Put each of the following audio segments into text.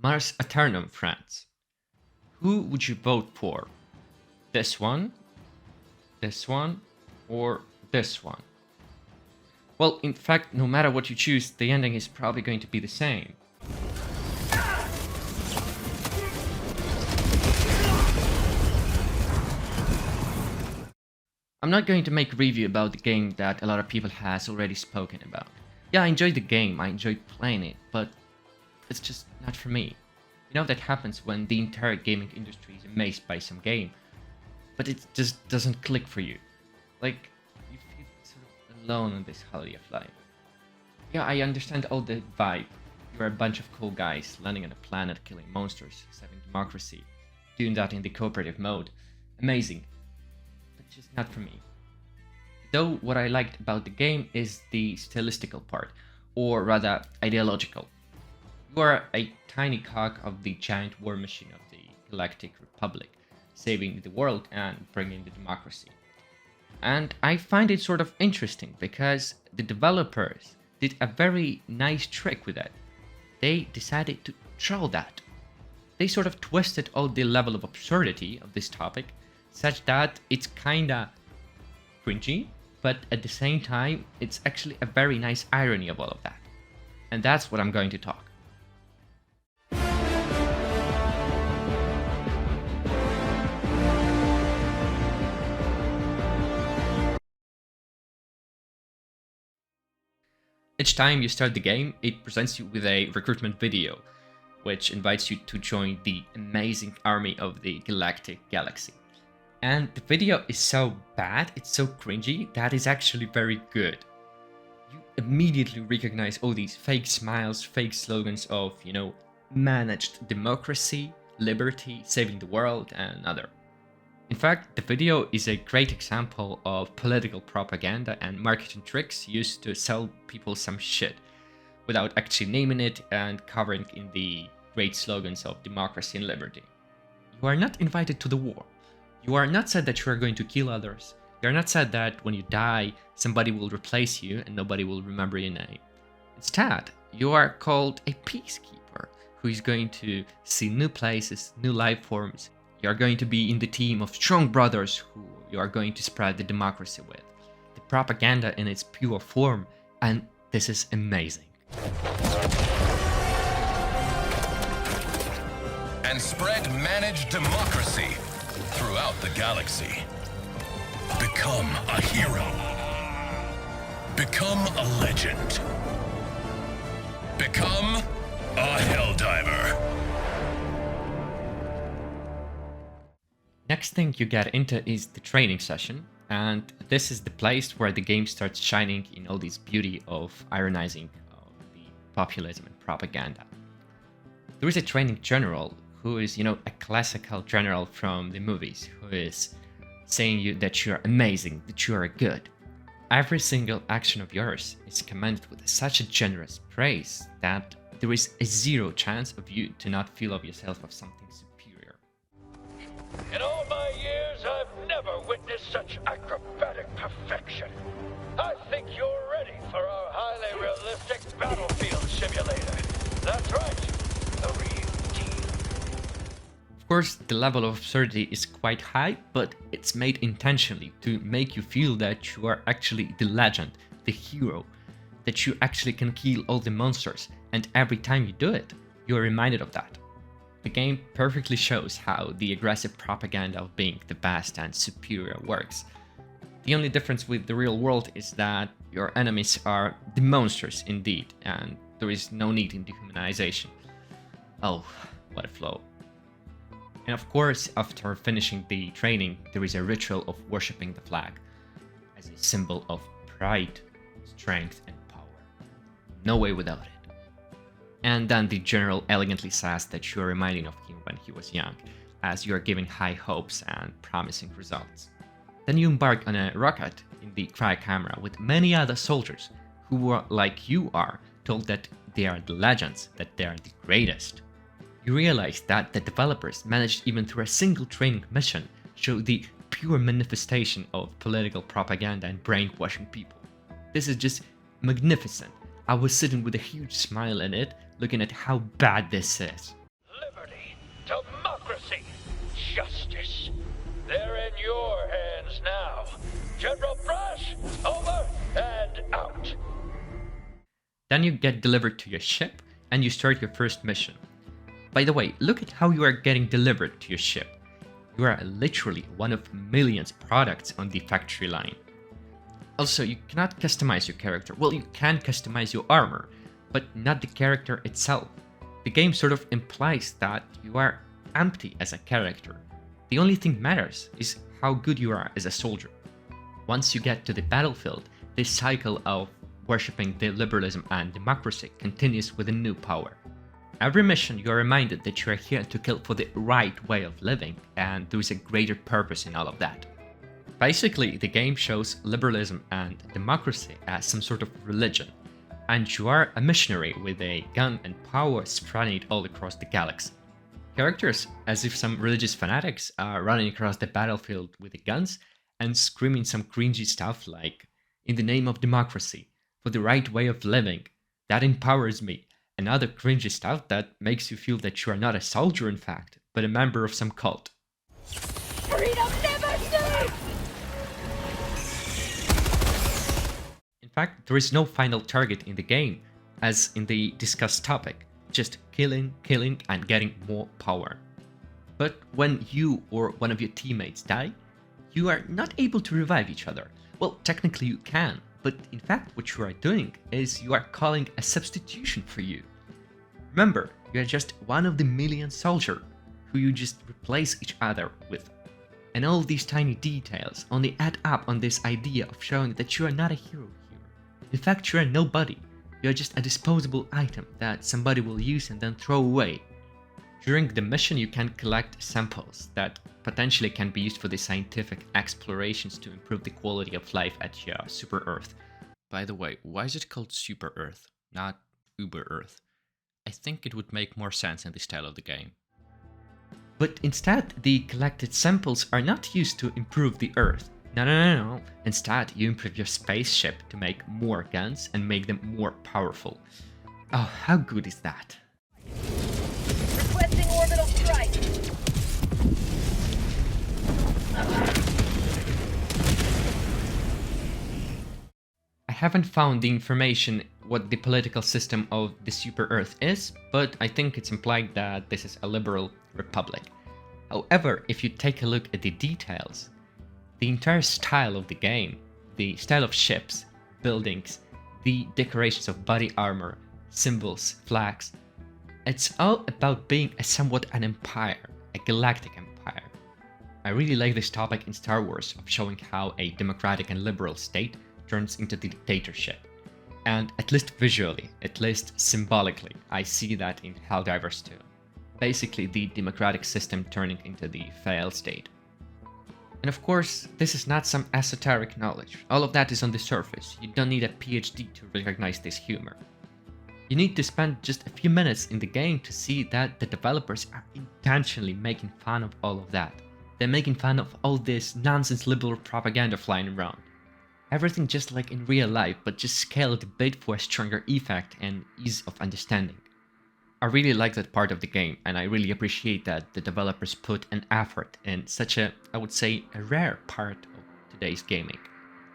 Mars Aeternum, friends. Who would you vote for? This one, or this one? Well, in fact, no matter what you choose, the ending is probably going to be the same. I'm not going to make a review about the game that a lot of people has already spoken about. Yeah, I enjoyed the game, I enjoyed playing it, but it's just not for me. You know that happens when the entire gaming industry is amazed by some game, but it just doesn't click for you. Like, you feel sort of alone on this holiday of life. Yeah, I understand all the vibe. You're a bunch of cool guys landing on a planet, killing monsters, saving democracy, doing that in the cooperative mode. Amazing. But just not for me. Though what I liked about the game is the stylistical part, or rather ideological. You are a tiny cog of the giant war machine of the Galactic Republic, saving the world and bringing the democracy. And I find it sort of interesting because the developers did a very nice trick with it. They decided to troll that. They sort of twisted all the level of absurdity of this topic such that it's kinda cringy, but at the same time, it's actually a very nice irony of all of that. And that's what I'm going to talk. Each time you start the game, it presents you with a recruitment video, which invites you to join the amazing army of the Galactic Galaxy. And the video is so bad, it's so cringy, that is actually very good. You immediately recognize all these fake smiles, fake slogans of, managed democracy, liberty, saving the world, and other. In fact, the video is a great example of political propaganda and marketing tricks used to sell people some shit, without actually naming it and covering in the great slogans of democracy and liberty. You are not invited to the war. You are not said that you are going to kill others. You are not said that when you die, somebody will replace you and nobody will remember your name. Instead, you are called a peacekeeper who is going to see new places, new life forms. You are going to be in the team of strong brothers who you are going to spread the democracy with. The propaganda in its pure form, and this is amazing. And spread managed democracy throughout the galaxy. Become a hero. Become a legend. Become a Helldiver. Next thing you get into is the training session, and this is the place where the game starts shining in all this beauty of ironizing of the populism and propaganda. There is a training general who is, a classical general from the movies, who is saying you that you're amazing, that you are good. Every single action of yours is commended with such a generous praise that there is a zero chance of you to not feel of yourself of something superior. In all my years, I've never witnessed such acrobatic perfection. I think you're ready for our highly realistic battlefield simulator. That's right, the real deal. Of course, the level of absurdity is quite high, but it's made intentionally to make you feel that you are actually the legend, the hero, that you actually can kill all the monsters, and every time you do it, you are reminded of that. The game perfectly shows how the aggressive propaganda of being the best and superior works. The only difference with the real world is that your enemies are the monsters indeed, and there is no need in dehumanization. Oh, what a flow. And of course, after finishing the training, there is a ritual of worshipping the flag as a symbol of pride, strength, and power. No way without it. And then the general elegantly says that you are reminding of him when he was young, as you are giving high hopes and promising results. Then you embark on a rocket in the cryo camera with many other soldiers who were, like you are, told that they are the legends, that they are the greatest. You realize that the developers managed, even through a single training mission, show the pure manifestation of political propaganda and brainwashing people. This is just magnificent. I was sitting with a huge smile in it, looking at how bad this is. now. General Fresh, over and out. Then you get delivered to your ship and you start your first mission. By the way, look at how you are getting delivered to your ship. You are literally one of millions of products on the factory line. Also, you cannot customize your character. Well, you can customize your armor, but not the character itself. The game sort of implies that you are empty as a character. The only thing matters is how good you are as a soldier. Once you get to the battlefield, this cycle of worshipping the liberalism and democracy continues with a new power. Every mission you are reminded that you are here to kill for the right way of living, and there is a greater purpose in all of that. Basically, the game shows liberalism and democracy as some sort of religion, and you are a missionary with a gun and power spreading it all across the galaxy. Characters, as if some religious fanatics, are running across the battlefield with the guns and screaming some cringy stuff like, "In the name of democracy, for the right way of living, that empowers me," and other cringy stuff that makes you feel that you are not a soldier in fact, but a member of some cult. Freedom never sleeps! In fact, there is no final target in the game, as in the discussed topic, just killing, and getting more power. But when you or one of your teammates die, you are not able to revive each other. Well, technically you can, but in fact what you are doing is you are calling a substitution for you. Remember, you are just one of the million soldiers who you just replace each other with. And all these tiny details only add up on this idea of showing that you are not a hero here. In fact, you are nobody. You are just a disposable item that somebody will use and then throw away. During the mission you can collect samples that potentially can be used for the scientific explorations to improve the quality of life at your Super Earth. By the way, why is it called Super Earth, not Uber Earth? I think it would make more sense in the style of the game. But instead, the collected samples are not used to improve the Earth. No. Instead, you improve your spaceship to make more guns and make them more powerful. Oh, how good is that? Requesting orbital strike. I haven't found the information what the political system of the Super Earth is, but I think it's implied that this is a liberal republic. However, if you take a look at the details, the entire style of the game, the style of ships, buildings, the decorations of body armor, symbols, flags, it's all about being somewhat an empire, a galactic empire. I really like this topic in Star Wars of showing how a democratic and liberal state turns into the dictatorship. And at least visually, at least symbolically, I see that in Helldivers 2. Basically the democratic system turning into the failed state. And of course, this is not some esoteric knowledge. All of that is on the surface. You don't need a PhD to recognize this humor. You need to spend just a few minutes in the game to see that the developers are intentionally making fun of all of that. They're making fun of all this nonsense liberal propaganda flying around. Everything just like in real life, but just scaled a bit for a stronger effect and ease of understanding. I really like that part of the game, and I really appreciate that the developers put an effort in such a, I would say, a rare part of today's gaming.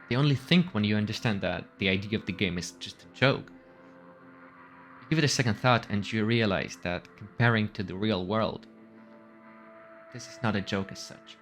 They only think when you understand that the idea of the game is just a joke. You give it a second thought and you realize that comparing to the real world, this is not a joke as such.